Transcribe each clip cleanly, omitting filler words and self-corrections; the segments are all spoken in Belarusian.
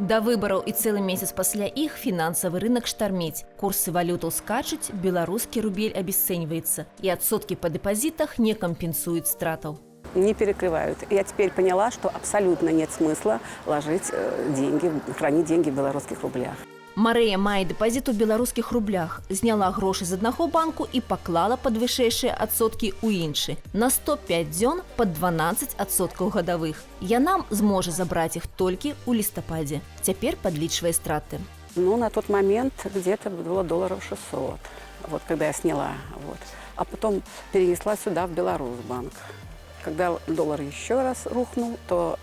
Да выбараў і цэлы месяц пасля іх фінансавы рынок штарміць. Курсы валютаў скачуць, беларускі рубель абесцэньваецца, і адсоткі па дэпазітах не кампенсуюць стратаў. Не перекрывают. Я теперь поняла, что абсолютно нет смысла ложить деньги, хранить деньги в белорусских рублях. Марыя мае дэпазіт у беларускіх рублях, зняла грошы з аднаго банку і паклала пад вышэйшыя адсоткі ў іншы. На 105 дзён пад 12% гадавых. Яна зможа забраць іх толькі ў лістападзе. Цяпер падлічвае страты. Ну, на тот момент где-то было долларов 600, вот когда я сняла. Вот. А потом перенесла сюда, в Беларусьбанк. Когда доллар еще раз рухнул, то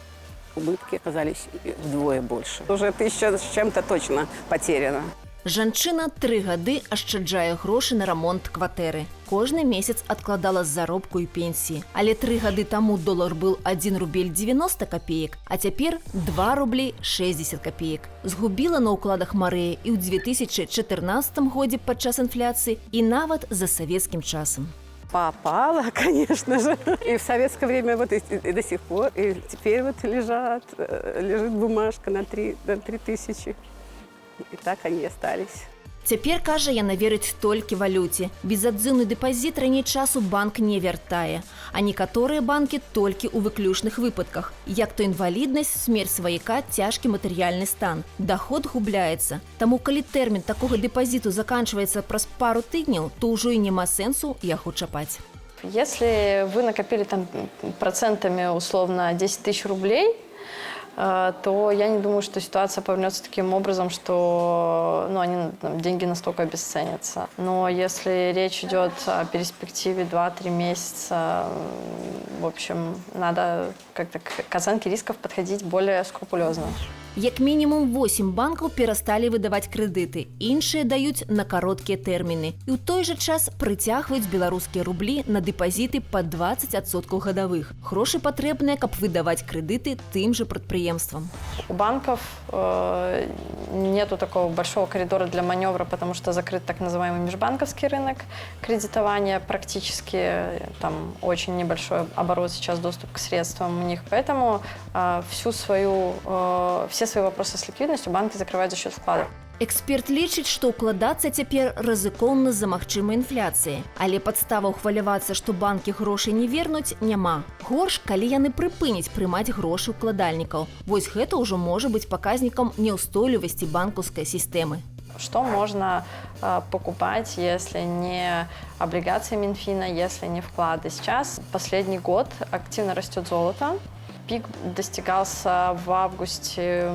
убытки оказались вдвое больше. Уже 1000 с чем-то точно потеряно. Жанчына 3 гады ашчаджае грошы на рамонт кватэры. Кожны месяц адкладала з заробку і пенсіі. Але 3 гады таму долар быў 1 рубель 90 копеек, а цяпер 2 рублі 60 копеек. Згубіла на ўкладах Марыя і ў 2014 годзе падчас инфляцыі, і нават за савецкім часам. Попала, конечно же. И в советское время вот и до сих пор. И теперь вот лежит бумажка на 3000. И так они остались. Цяпер, кажа, яна верыць толькі валюце. Безадзыўны дэпазіт раней часу банк не вяртае. А некаторыя банкі толькі ў выключных выпадках. Як то інваліднасць, смерць сваяка, цяжкі матэрыяльны стан. Даход губляецца. Таму, калі тэрмін такога дэпазіту заканчваецца праз пару тыдняў, то ўжо і няма сэнсу яго чапаць. Если вы накопили там процентами условно 10 тысяч рублей, то я не думаю, что ситуация повернется таким образом, что деньги настолько обесценятся. Но если речь идет о перспективе 2-3 месяца, в общем, надо как-то к оценке рисков подходить более скрупулезно. Як мінімум 8 банкаў перасталі выдаваць крэдыты, іншыя даюць на кароткія тэрміны. І ў той жа час прыцягваюць беларускія рублі на дэпазіты па 20% гадавых. Грошы патрэбныя, каб выдаваць крэдыты тым жа прадпрыемствам. У банков нету такого большого коридора для маневра, потому что закрыт так называемый межбанковский рынок кредитования. Практически там очень небольшой оборот сейчас, доступ к средствам у них. Поэтому все свои вопросы с ликвидностью банки закрывают за счет вкладов. Эксперт лічыць, што ўкладацца цяпер рызыкоўна з-за магчымай інфляцыі. Але падставаў хвалявацца, што банкі грошы не вернуць, няма. Горш, калі яны прыпыняць прымаць грошы ўкладальнікаў. Вось гэта ўжо можа быць паказнікам неўстойлівасці банкаўскай сістэмы. Что можно покупать, если не облигации Минфина, если не вклады? Сейчас, последний год, активно растет золото. Пик достигался в августе,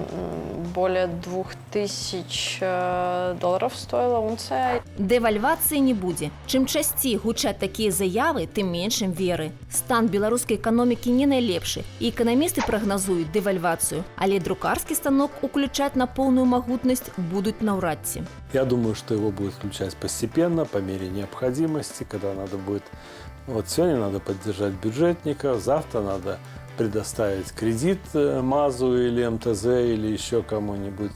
более 2000 долларов стоила унция. Дэвальвацыі не будзе. Чым часцей гучаць такія заявы, тым меншым веры. Стан беларускай эканомікі не найлепшы, і эканамісты прагназуюць дэвальвацыю, але друкарскі станок уключаць на поўную магутнасць будуць наўрад ці. Я думаю, что его будут включать постепенно, по мере необходимости, когда надо будет... Вот сегодня надо поддержать бюджетников, завтра надо предоставить кредит МАЗу или МТЗ или еще кому-нибудь.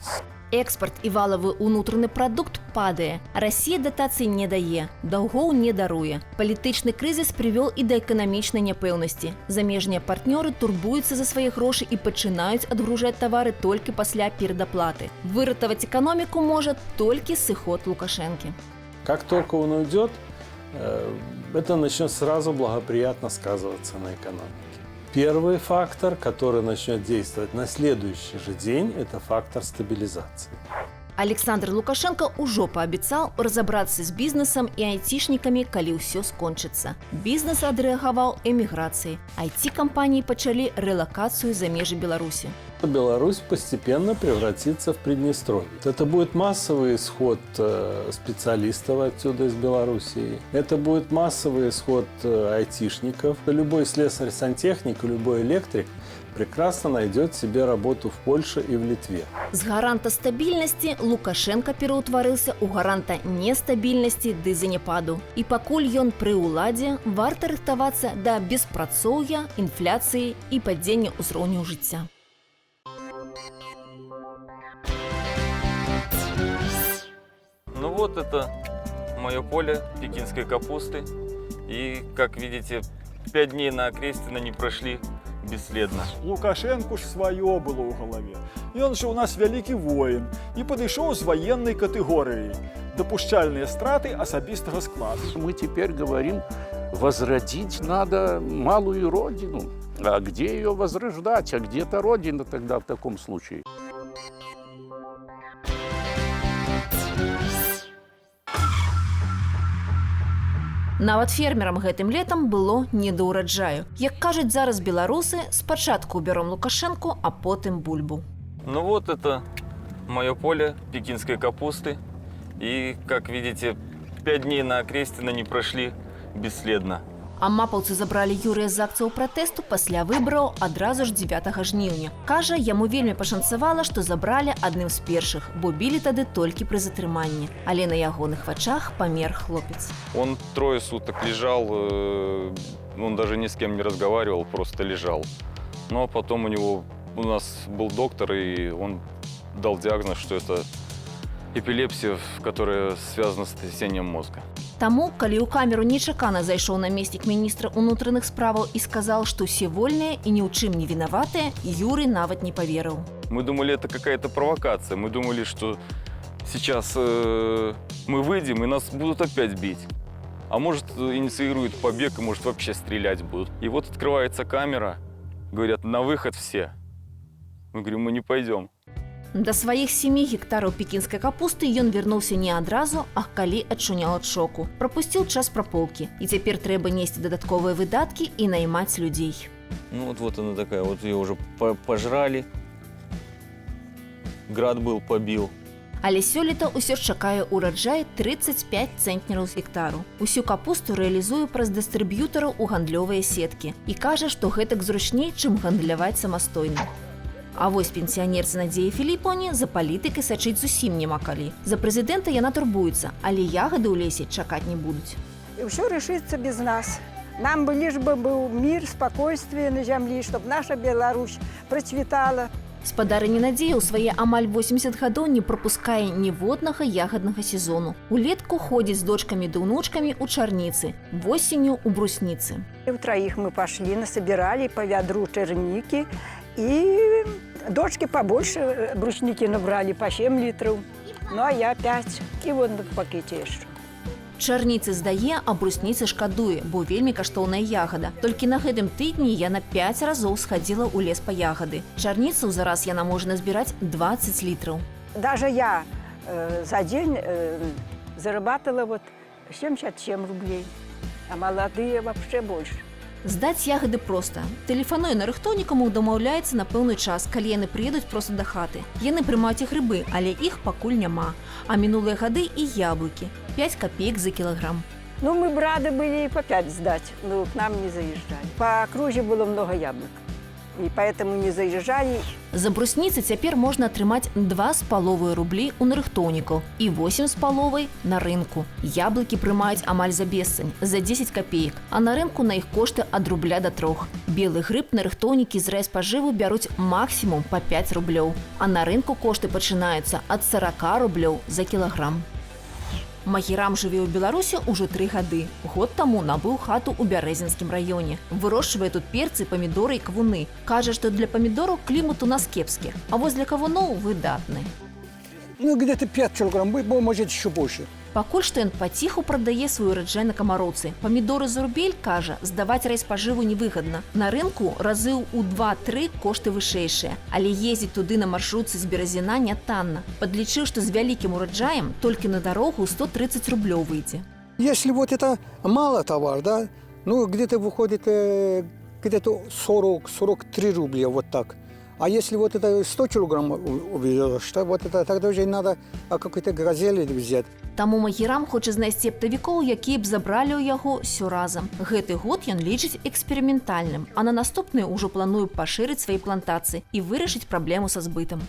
Экспорт і валавы ўнутраны прадукт падае. Расія датацый не дае, даўгоў не даруе. Палітычны крызіс прывёл і да эканамічнай няпэўнасці. Замежныя партнёры турбуюцца за свае грошы і пачынаюць адгружаць тавары толькі пасля перадаплаты. Выратаваць эканоміку можа толькі сыход Лукашэнкі. Как только он уйдет, это начнет сразу благоприятно сказываться на экономике. Первый фактор, который начнет действовать на следующий же день, это фактор стабилизации. Александр Лукашенко ўжо паабяцаў разабрацца з бізнесам і айцішнікамі, калі ўсё скончыцца. Бізнес адрэагаваў эміграцыяй. IT-кампаніі пачалі рэлакацыю за межы Беларусі. Беларусь постепенно превратится в Приднестровье. Это будет массовый исход специалистов отсюда из Белоруссии. Это будет массовый исход айтишников. Любой слесарь-сантехник, любой электрик прекрасно найдет себе работу в Польше и в Литве. З гаранта стабільнасці Лукашенко пераўтварыўся ў гаранта нестабільнасці ды заняпаду. І пакуль ён пры ўладзе, варта рыхтавацца да беспрацоўя, інфляцыі і падзення ўзроўню жыцця. Ну вот это мое поле пекинской капусты. И, как видите, 5 дней на Окрестино не прошли, бесследно. Лукашенку ж сваё было ў галаве. Ён жа у нас вялікі воін і падышоў з ваеннай катэгорыяй. Дапушчальныя страты асабістага складу. Мы теперь говорим, возродить надо малую родину. А где ее возрождать? А где-то родина тогда в таком случае? Нават фермерам гэтым летам было не да ўраджаю. Як кажуць зараз беларусы, спачатку убером Лукашенку, а потым бульбу. Ну вот это мое поле пекинской капусты. И, как видите, 5 дней на Окрестина не прошли бесследно. А мапаўцы забралі Юрыя з акцыяў пратэсту пасля выбараў адразу ж 9 жніўня. Кажа, яму вельмі пашанцавала, што забралі адным з першых, бо білі тады толькі пры затрыманні. Але на ягоных вачах памер хлопец. Он 3 суток лежал, он даже ни с кем не разговаривал, просто лежал. Но потом у нас был доктор, и он дал диагноз, что это эпилепсия, которая связана с сотрясением мозга. Таму, калі ў камеру нечакана зайшоў намеснік міністра ўнутраных справаў і сказаў, што ўсе вольныя і ні ў чым не вінаватыя, Юрый нават не поверыў. Мы думали, это какая-то провокация. Мы думали, что сейчас мы выйдем, и нас будут опять бить. А может, инициируют побег, и может, вообще стрелять будут. И вот открывается камера, говорят, на выход все. Мы говорим, мы не пойдем. Да сваіх 7 гектараў пекінскай капусты ён вярнуўся не адразу, а калі адчуняў ад шоку. Прапусціў час праполкі. І цяпер трэба несці дадатковыя выдаткі і наймаць людзей. Ну вот она такая, вот ее уже пожрали. Град был, побил. Але сёлета ўсё ж чакае ўраджай 35 цэнтнераў з гектару. Усю капусту рэалізуе праз дыстрыб'ютараў у гандлёвыя сеткі. І кажа, што гэтак зручней, чым гандляваць самастойна. А вось пенсіянерцы Надзеі Філіпоўне за палітыкай сачыць зусім няма калі. За прэзідэнта яна турбуецца, але ягады ў лесе чакаць не будуць. И все решится без нас. Нам бы лишь бы был мир, спокойствие на земле, чтобы наша Беларусь процветала. Спадарыня Надзея ў свае амаль 80 гадоў не прапускае ніводнага ягаднага сезону. Улетку ходзіць з дочкамі ды ўнучкамі ў чарніцы, восенню ў брусніцы. И у троих мы пошли, насобирали по ведру черники. И дочки побольше брусники набрали, по 7 литров. Ну, а я 5. И вот в пакете еще. Чарніцы здае, а брусніцы шкадуе, бо вельмі каштоўная ягада. Толькі на гэтым тыдні я на 5 разоў схадзіла ў лес па ягады. Чарніцу зараз яна можа назбіраць 20 літраў. Даже я за день зарабатывала вот 77 рублей. А молодые вообще больше. Здаць ягады проста. Тэлефануе нарыхтоўнікам і дамаўляецца на пэўны час, калі яны прыедуць проста да хаты. Яны прымаюць і грыбы, але іх пакуль няма. А мінулыя гады і яблыкі. 5 копеек за килограмм. Ну, мы бы рады были и по 5 сдать, но к нам не заезжали. По округе было много яблок, и поэтому не заезжали. За брусніцы цяпер можна атрымаць 2,5 рублі ў нарыхтоўнікаў і 8,5 на рынку. Яблыкі прымаюць амаль за бесцань, за 10 копеек, а на рынку на іх кошты ад рубля да 3. Белы грыб нарыхтоўнікі з райспажыву бяруць максімум па 5 рублёў, а на рынку кошты пачынаюцца ад 40 рублёў за кілаграм. Магерам жыве ў Беларусі ўжо 3 гады. Год таму набыў хату ў Бярэзінскім раёне. Вырошчвае тут перцы, памідоры і кавуны. Кажа, што для памідораў клімат у нас кепскі, а вось для кавуноў выдатны. Ну, где-то 5 килограмм, может, еще больше. Пакуль што ён паціху прадае свой ураджай на камароўцы. Памідоры за рубель, кажа, здаваць райспажыву невыгадна. На рынку разы ў 2-3 кошты вышэйшыя, але ездзіць туды на маршрутцы з Беразіна не танна. Падлічыў, што з вялікім ураджаем толькі на дарогу 130 рублёў выйдзе. Если вот это мало товар, да, ну, где-то выходит где-то 40-43 рубля, вот так. А если вот это 100 килограмм увезешь, то вот это тогда уже надо какой-то газель взять. Таму магерам хоча знайсці аптавікоў, якія б забралі ў яго ўсё разам. Гэты год ён лічыць эксперыментальным, а на наступны ўжо плануе пашырыць свае плантацыі і вырашыць праблему са збытам.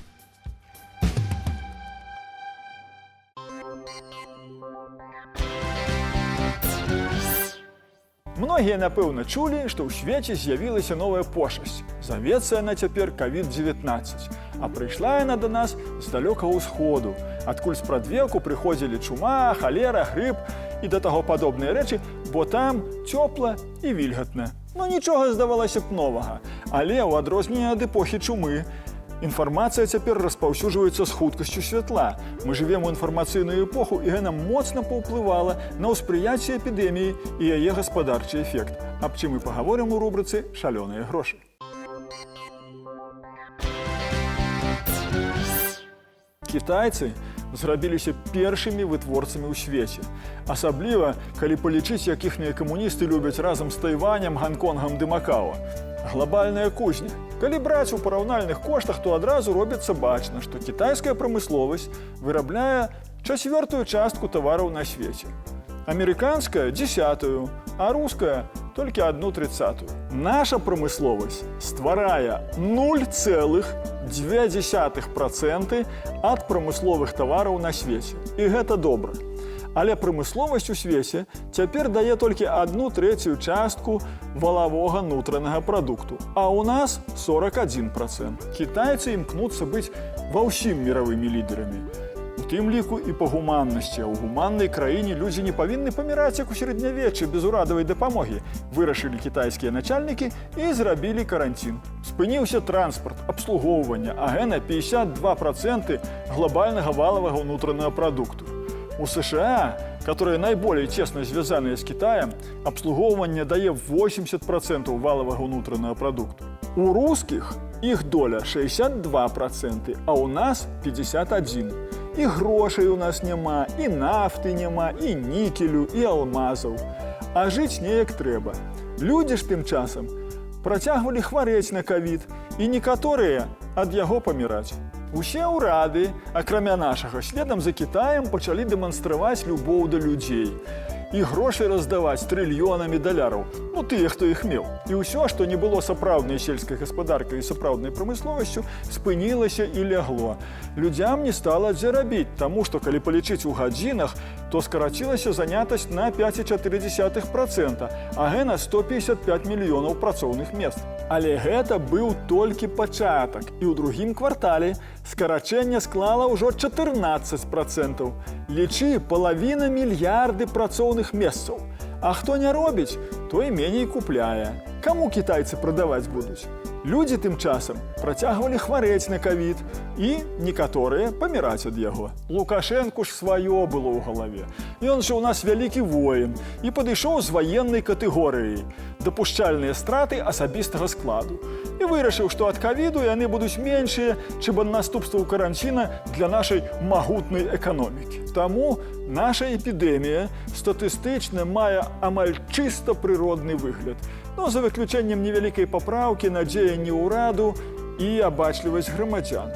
Многія, напэўна, чулі, што ў свеце з'явілася новая пошасць. Завецца яна цяпер COVID-19, а прыйшла яна да нас з далёкага ўсходу, адкуль спрадвеку прыходзілі чума, халера, грып і да таго падобныя рэчы, бо там цёпла і вільгатна. Ну нічога здавалася б новага. Але ў адрозненне ад эпохі чумы, інфармацыя цяпер распаўсюджваецца з хуткасцю святла. Мы жывем у інфармацыйную эпоху, і яна моцна паўплывала на ўспрыяцце эпідэміі і яе гаспадарчы эфект. Аб чым мы пагаворым у рубрыцы «Шалёныя грошы». Кітайцы зрабіліся першымі вытворцамі ў свеце. Асабліва, калі палічыць, як іхныя камуністы любяць разам з Тайванем, Ганконгам ды Макао. Глобальная кузня. Калі браць у параўнальных коштах, то адразу робіцца бачна, што кітайская прамысловасць вырабляе 1/4 частку тавараў на свеце. Амерыканская – 10%, а руская – толькі 1/30. Наша прамысловасць стварае 0,2% ад прамысловых тавараў на свеце. І гэта добра. Але прамысловасць у свеце цяпер дае толькі 1/3 частку валавога нутранага прадукту, а ў нас 41%. Кітайцы імкнуцца быць ва ўсім міравымі лідарамі. У тым ліку і па гуманнасці. А ў гуманнай краіне людзі не павінны паміраць, як у сярэднявеччы, без урадавай дапамогі. Вырашылі кітайскія начальнікі і зрабілі каранцін. Спыніўся транспарт, абслугоўванне, а гэта 52% глобальнага валавага ўнутранага прадукту. У США, которые наиболее тесно связаны с Китаем, обслуговывание дае 80% валового внутреннего продукта. У русских их доля 62%, а у нас 51%. И грошей у нас нема, и нафты нема, и никелю, и алмазов. А жить неяк трэба. Люди ж тым часам працягвалі хварэць на ковід, і некаторыя ад яго паміраць. Усе ўрады, акрамя нашага, следам за Кітаем пачалі дэманстраваць любоў да людзей. І грошы раздаваць трыльёнамі даляраў. Ну, тыя, хто іх меў. І ўсё, што не было сапраўднай сельскай гаспадаркай і сапраўднай прамысловасцю, спынілася і лягло. Людзям не стала дзе рабіць, таму што, калі палічыць у гадзінах, то скарацілася занятасць на 5,4%, а гэта 155 мільёнаў працоўных мест. Але гэта быў толькі пачатак, і ў другім квартале скарачэнне склала ўжо 14%. Лічы, 1,5 мільярды працоўных месцаў. А хто не робіць, той меней купляе. Каму кітайцы прадаваць будуць? Людзі тым часам працягвалі хварэць на ковід, і некаторыя паміраць ад яго. Лукашэнку ж сваё было ў галаве. Ён жа ў нас вялікі воін і падышоў з ваеннай катэгорыяй. Дапушчальныя страты асабістага складу. І вырашыў, што ад ковіду яны будуць меншыя, чым ад наступстваў каранціна для нашай магутнай эканомікі. Таму наша эпідэмія статыстычна мае амаль чыста прыродны выгляд. Но за выключэннем невялікай папраўкі на дзеянні ўраду і абачлівасць грамадзян.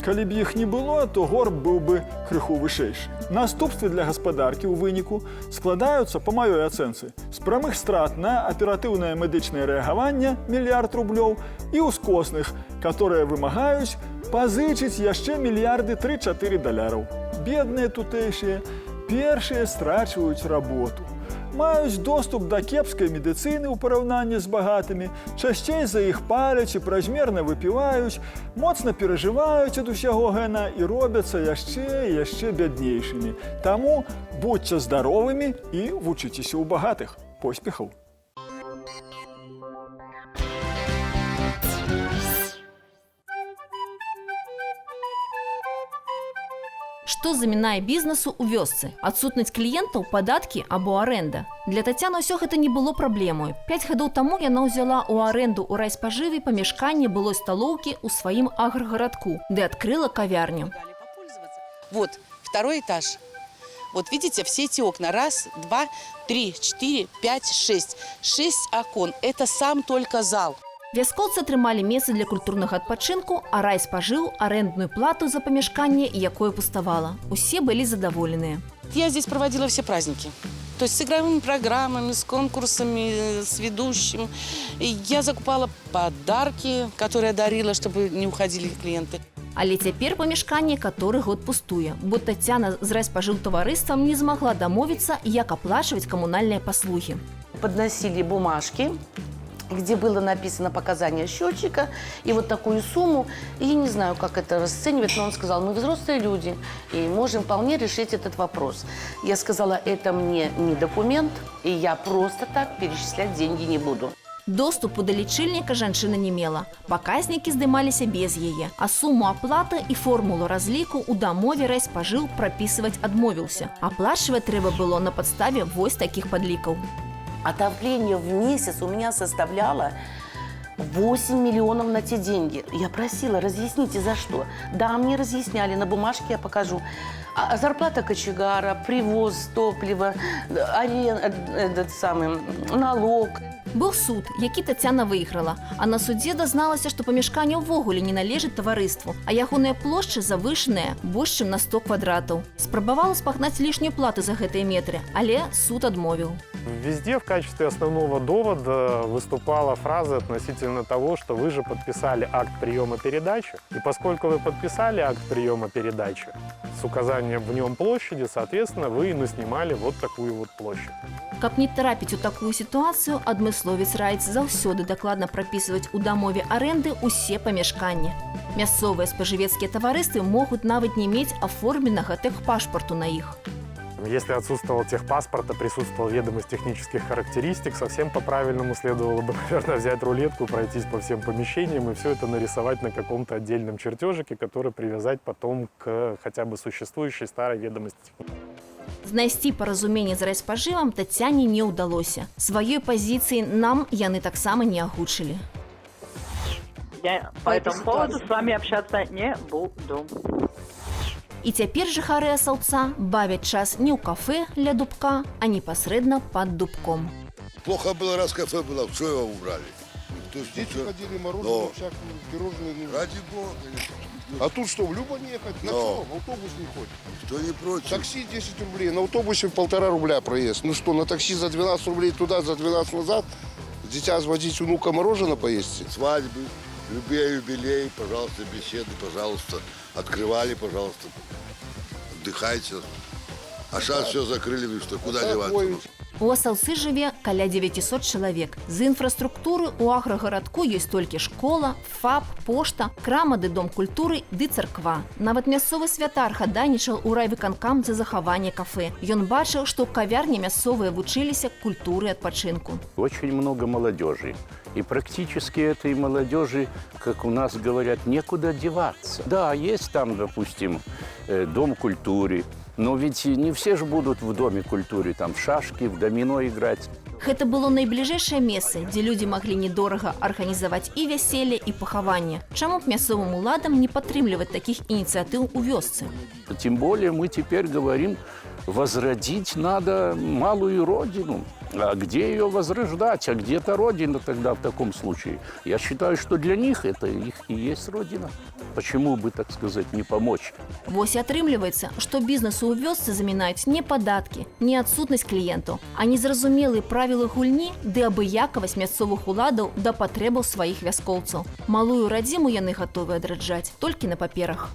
Калі б іх не было, то горб быў бы крыху вышэйшы. Наступствы для гаспадаркі ў выніку складаюцца, па маёй ацэнцы, з прамых страт на аператыўнае медычнае рэагаванне – 1 мільярд рублёў і ускосных, которые вымагаюць пазычыць яшчэ мільярды 3-4 даляраў. Бедныя тутэйшыя першыя страчваюць работу. Маюць доступ да кепскай медыцыны ў параўнанні з багатымі, часцей за іх паляць і празмерна выпіваюць, моцна перажываюць ад усяго гэта і робяцца яшчэ і яшчэ бяднейшымі. Таму будзьце здаровымі і вучыцеся ў багатых. Поспехаў! Што замінае бізнесу ў вёсцы? Адсутнасць кліентаў, падаткі або арэнда. Для Тацяны ўсё гэта не было праблемай. 5 гадоў таму яна ўзяла ў арэнду ў райспажыве памяшканне былой сталоўкі ў сваім аграгарадку, ды адкрыла кавярню. Вот, 2-й этаж. Вот видите, все эти окна. 1, 2, 3, 4, 5, 6. 6 окон. Это сам только зал. Вяскоўцы атрымалі месца для культурнага адпачынку, а рай спажыў арэндную плату за памяшканне, якое пуставала. Усе былі задаволеныя. Я здесь проводила все праздники. То есть с игровыми программами, с конкурсами, с ведущим. И я закупала подарки, которые дарила, чтобы не уходили клиенты. Але цяпер памяшканне каторы год пустуе, бо Тацяна з райспажыўтаварыствам не змагла дамовіцца, як аплачваць камунальныя паслугі. Подносили бумажки, где было написано показания счетчика и вот такую сумму. И я не знаю, как это расценивать, но он сказал, мы взрослые люди и можем вполне решить этот вопрос. Я сказала, это мне не документ, и я просто так перечислять деньги не буду. Доступу да лічыльніка жанчына не мела. Паказнікі здымаліся без яе, а суму аплаты і формулу разліку ў дамове райспажыў прапісваць адмовіўся. Аплачваць трэба было на падставе вось такіх падлікаў. Отопление в месяц у меня составляло 8 миллионов на те деньги. Я просила, разъясните, за что. Да, мне разъясняли, на бумажке я покажу. А зарплата кочегара, привоз топлива, налог. Быў суд, які Тацяна выйграла, а на судзе дазналася, што памяшканне ўвогуле не належыць таварыству, а ягоныя плошчы завышаныя больш чым на 100 квадратаў. Спрабавала спагнаць лішнюю плату за гэтыя метры, але суд адмовіў. Везде в качестве основного довода выступала фраза относительно того, что вы же подписали акт приема передачи, и поскольку вы подписали акт приема передачи с указанием в нем площади, соответственно, вы наснимали вот такую вот площадь. Каб не трапіць у такую сітуацыю, адмысловец раіць заўсёды дакладна прапісваць у дамове арэнды ўсе памяшканні. Мясцовыя спажывецкія таварыствы могуць нават не мець аформленага тэхпашпарту на іх. Если отсутствовал техпаспорт, а присутствовала ведомость технических характеристик, совсем по-правильному следовало бы, наверное, взять рулетку, пройтись по всем помещениям и все это нарисовать на каком-то отдельном чертежике, который привязать потом к хотя бы существующей старой ведомости. Знайсці паразуменне з райспажывам Тацяне не ўдалося. Сваёй пазіцыі нам яны таксама не агучылі. Я по этому поводу с вами общаться не буду. І цяпер жыхары Асаўца бавяць час не ў кафе ля дубка, а непасрэдна пад дубком. Плохо было, раз кафе было, что его убрали? Никто ж ничего. Ходили мороженое, всякие пирожные. Ради бога. А тут что, в Любань ехать? На что? В автобус не ходит. Кто не против? Такси 10 рублей, на автобусе 1,5 рубля проезд. Ну что, на такси за 12 рублей туда, за 12 назад? Дитя сводить внука мороженое поесть? Свадьбы, любые юбилеи, пожалуйста, беседы, пожалуйста. Открывали, пожалуйста. Отдыхайте. А сейчас все закрыли, вы что, куда деваться? У Асаўцы жыве каля 900 чалавек. З інфраструктуры ў аграгарадку ёсць толькі школа, ФАП, пошта, крама ды дом культуры ды царква. Нават мясцовы святар хадайнічаў у райвыканкам за захаванне кафе. Ён бачыў, што ў кавярні мясцовыя вучыліся культуры адпачынку. Очень много молодежи. И практически этой молодежи, как у нас говорят, некуда деваться. Да, есть там, допустим, дом культуры, но ведь не все же будут в доме культуры, там, в шашки, в домино играть. Гэта было найбліжэйшае месца, дзе людзі маглі недорага арганізаваць і вяселле, і пахаванне. Чаму б мясцовым уладам не падтрымліваць такіх инициатив у вёсцы? Тем более мы теперь говорим, возродить надо малую родину. А где ее возрождать? А где-то родина тогда в таком случае? Я считаю, что для них это их и есть родина. Почему бы, так сказать, не помочь? Вось і атрымліваецца, што бізнесу ў вёсцы замінаюць не падаткі, не адсутнасць кліентаў, а незразумелыя правілы гульні ды абыякавасць мясцовых уладаў да патрэбаў сваіх вяскоўцаў. Малую радзіму яны гатовы адраджаць толькі на паперах.